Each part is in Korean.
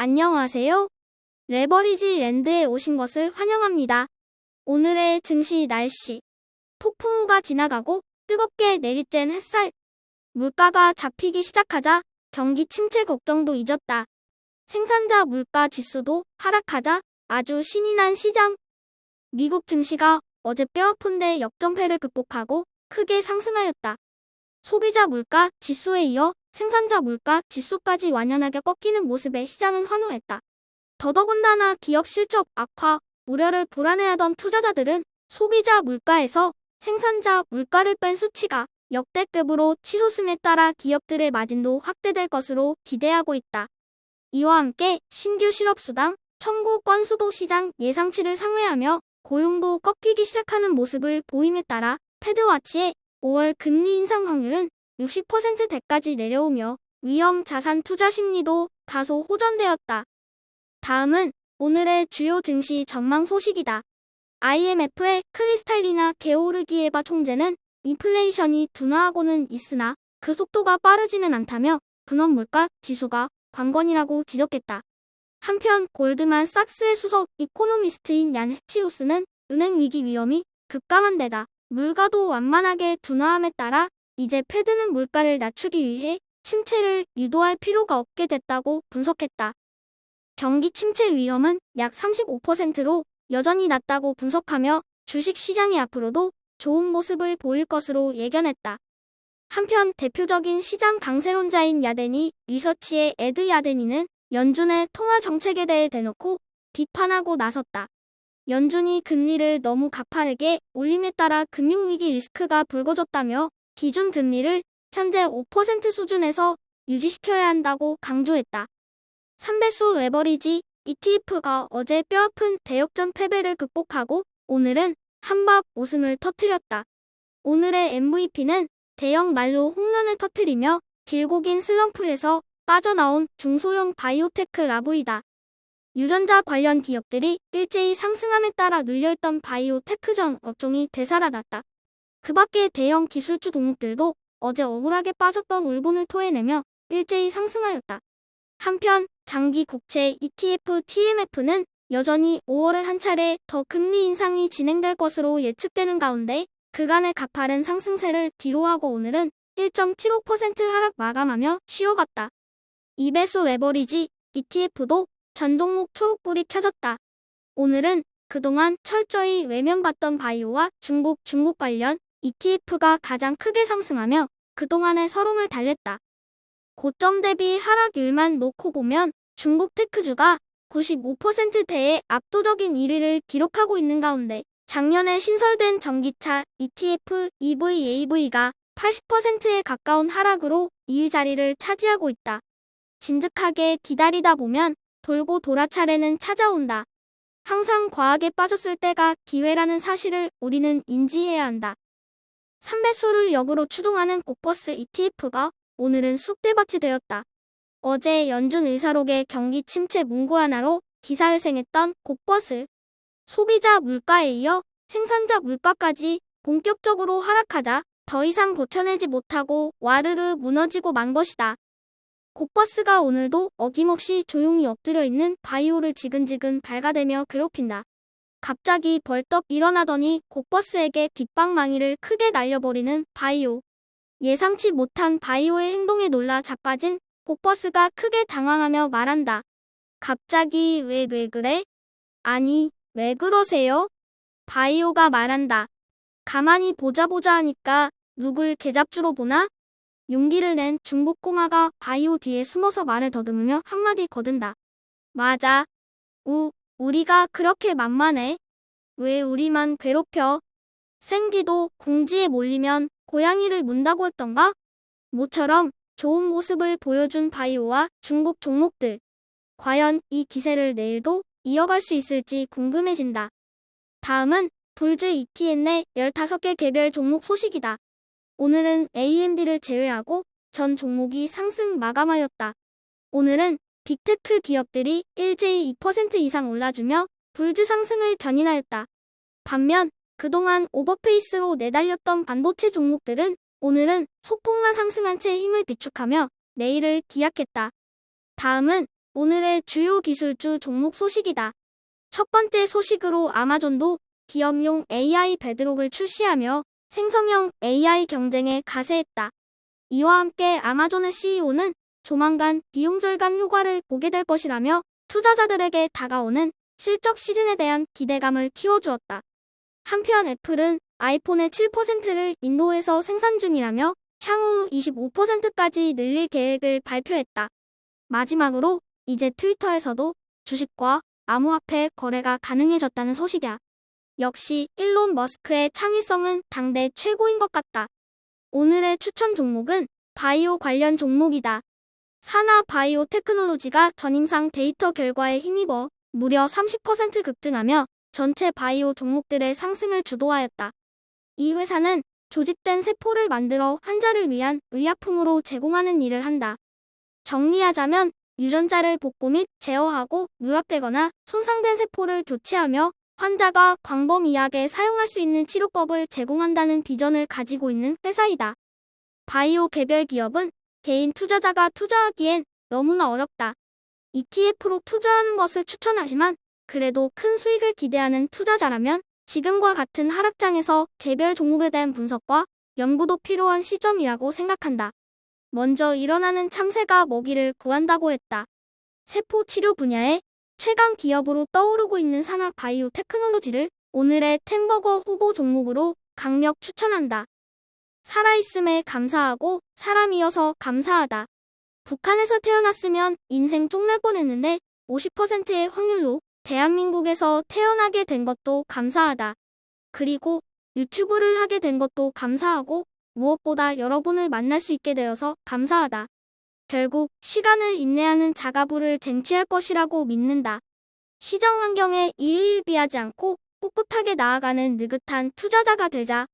안녕하세요. 레버리지 랜드에 오신 것을 환영합니다. 오늘의 증시 날씨. 폭풍우가 지나가고 뜨겁게 내리쬐는 햇살. 물가가 잡히기 시작하자 경기 침체 걱정도 잊었다. 생산자 물가 지수도 하락하자 아주 신이 난 시장. 미국 증시가 어제 뼈아픈데 역전패를 극복하고 크게 상승하였다. 소비자 물가 지수에 이어 생산자 물가 지수까지 완연하게 꺾이는 모습에 시장은 환호했다. 더더군다나 기업 실적 악화 우려를 불안해하던 투자자들은 소비자 물가에서 생산자 물가를 뺀 수치가 역대급으로 치솟음에 따라 기업들의 마진도 확대될 것으로 기대하고 있다. 이와 함께 신규 실업수당 청구 건수도 시장 예상치를 상회하며 고용도 꺾이기 시작하는 모습을 보임에 따라 패드와치의 5월 금리 인상 확률은 60%대까지 내려오며 위험 자산 투자 심리도 다소 호전되었다. 다음은 오늘의 주요 증시 전망 소식이다. IMF의 크리스탈리나 게오르기에바 총재는 인플레이션이 둔화하고는 있으나 그 속도가 빠르지는 않다며 근원 물가 지수가 관건이라고 지적했다. 한편 골드만삭스의 수석 이코노미스트인 얀 헤치우스는 은행 위기 위험이 급감한 데다 물가도 완만하게 둔화함에 따라 이제 패드는 물가를 낮추기 위해 침체를 유도할 필요가 없게 됐다고 분석했다. 경기 침체 위험은 약 35%로 여전히 낮다고 분석하며 주식 시장이 앞으로도 좋은 모습을 보일 것으로 예견했다. 한편 대표적인 시장 강세론자인 야데니 리서치의 에드 야데니는 연준의 통화 정책에 대해 대놓고 비판하고 나섰다. 연준이 금리를 너무 가파르게 올림에 따라 금융위기 리스크가 불거졌다며 기준금리를 현재 5% 수준에서 유지시켜야 한다고 강조했다. 3배수 레버리지 ETF가 어제 뼈아픈 대역전 패배를 극복하고 오늘은 한박 웃음을 터뜨렸다. 오늘의 MVP는 대형 말로 홈런을 터뜨리며 길고 긴 슬럼프에서 빠져나온 중소형 바이오테크 라브이다. 유전자 관련 기업들이 일제히 상승함에 따라 눌려있던 바이오테크전 업종이 되살아났다. 그 밖에 대형 기술주 종목들도 어제 억울하게 빠졌던 울분을 토해내며 일제히 상승하였다. 한편 장기 국채 ETF TMF는 여전히 5월에 한 차례 더 금리 인상이 진행될 것으로 예측되는 가운데 그간의 가파른 상승세를 뒤로하고 오늘은 1.75% 하락 마감하며 쉬어갔다. 2배수 레버리지 ETF도 전 종목 초록불이 켜졌다. 오늘은 그동안 철저히 외면받던 바이오와 중국 관련 ETF가 가장 크게 상승하며 그동안의 서름을 달랬다. 고점 대비 하락률만 놓고 보면 중국 테크주가 95%대의 압도적인 1위를 기록하고 있는 가운데 작년에 신설된 전기차 ETF EVAV가 80%에 가까운 하락으로 2위 자리를 차지하고 있다. 진득하게 기다리다 보면 돌고 돌아 차례는 찾아온다. 항상 과하게 빠졌을 때가 기회라는 사실을 우리는 인지해야 한다. 3배수를 역으로 추종하는 고버스 ETF가 오늘은 쑥대밭이 되었다. 어제 연준 의사록의 경기 침체 문구 하나로 기사회생했던 고버스. 소비자 물가에 이어 생산자 물가까지 본격적으로 하락하자 더 이상 버텨내지 못하고 와르르 무너지고 만 것이다. 고버스가 오늘도 어김없이 조용히 엎드려 있는 바이오를 지근지근 발가대며 괴롭힌다. 갑자기 벌떡 일어나더니 고버스에게 뒷방망이를 크게 날려버리는 바이오. 예상치 못한 바이오의 행동에 놀라 자빠진 고버스가 크게 당황하며 말한다. 갑자기 왜 그래? 아니, 왜 그러세요? 바이오가 말한다. 가만히 보자 하니까 누굴 개잡주로 보나? 용기를 낸 중국 꼬마가 바이오 뒤에 숨어서 말을 더듬으며 한마디 거든다. 맞아. 우리가 그렇게 만만해. 왜 우리만 괴롭혀? 생쥐도 궁지에 몰리면 고양이를 문다고 했던가? 모처럼 좋은 모습을 보여준 바이오와 중국 종목들. 과연 이 기세를 내일도 이어갈 수 있을지 궁금해진다. 다음은 불즈 ETN의 15개 개별 종목 소식이다. 오늘은 AMD를 제외하고 전 종목이 상승 마감하였다. 오늘은 빅테크 기업들이 일제히 2% 이상 올라주며 불즈 상승을 견인하였다. 반면 그동안 오버페이스로 내달렸던 반도체 종목들은 오늘은 소폭만 상승한 채 힘을 비축하며 내일을 기약했다. 다음은 오늘의 주요 기술주 종목 소식이다. 첫 번째 소식으로 아마존도 기업용 AI 베드록을 출시하며 생성형 AI 경쟁에 가세했다. 이와 함께 아마존의 CEO는 조만간 비용 절감 효과를 보게 될 것이라며 투자자들에게 다가오는 실적 시즌에 대한 기대감을 키워주었다. 한편 애플은 아이폰의 7%를 인도에서 생산 중이라며 향후 25%까지 늘릴 계획을 발표했다. 마지막으로 이제 트위터에서도 주식과 암호화폐 거래가 가능해졌다는 소식이야. 역시 일론 머스크의 창의성은 당대 최고인 것 같다. 오늘의 추천 종목은 바이오 관련 종목이다. 사나 바이오 테크놀로지가 전임상 데이터 결과에 힘입어 무려 30% 급등하며 전체 바이오 종목들의 상승을 주도하였다. 이 회사는 조직된 세포를 만들어 환자를 위한 의약품으로 제공하는 일을 한다. 정리하자면 유전자를 복구 및 제어하고 누락되거나 손상된 세포를 교체하며 환자가 광범위하게 사용할 수 있는 치료법을 제공한다는 비전을 가지고 있는 회사이다. 바이오 개별 기업은 개인 투자자가 투자하기엔 너무나 어렵다. ETF로 투자하는 것을 추천하지만 그래도 큰 수익을 기대하는 투자자라면 지금과 같은 하락장에서 개별 종목에 대한 분석과 연구도 필요한 시점이라고 생각한다. 먼저 일어나는 참새가 먹이를 구한다고 했다. 세포 치료 분야의 최강 기업으로 떠오르고 있는 사나 바이오 테크놀로지를 오늘의 템버거 후보 종목으로 강력 추천한다. 살아있음에 감사하고 사람이어서 감사하다. 북한에서 태어났으면 인생 쪽날 뻔했는데 50%의 확률로 대한민국에서 태어나게 된 것도 감사하다. 그리고 유튜브를 하게 된 것도 감사하고 무엇보다 여러분을 만날 수 있게 되어서 감사하다. 결국 시간을 인내하는 자가부를 쟁취할 것이라고 믿는다. 시장 환경에 일희일비하지 않고 꿋꿋하게 나아가는 느긋한 투자자가 되자.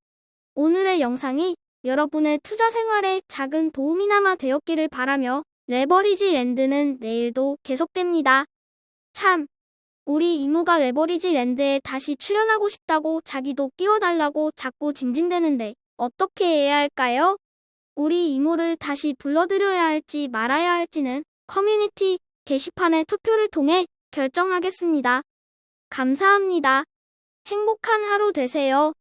오늘의 영상이 여러분의 투자 생활에 작은 도움이나마 되었기를 바라며 레버리지 랜드는 내일도 계속됩니다. 참, 우리 이모가 레버리지 랜드에 다시 출연하고 싶다고 자기도 끼워달라고 자꾸 징징대는데 어떻게 해야 할까요? 우리 이모를 다시 불러들여야 할지 말아야 할지는 커뮤니티 게시판의 투표를 통해 결정하겠습니다. 감사합니다. 행복한 하루 되세요.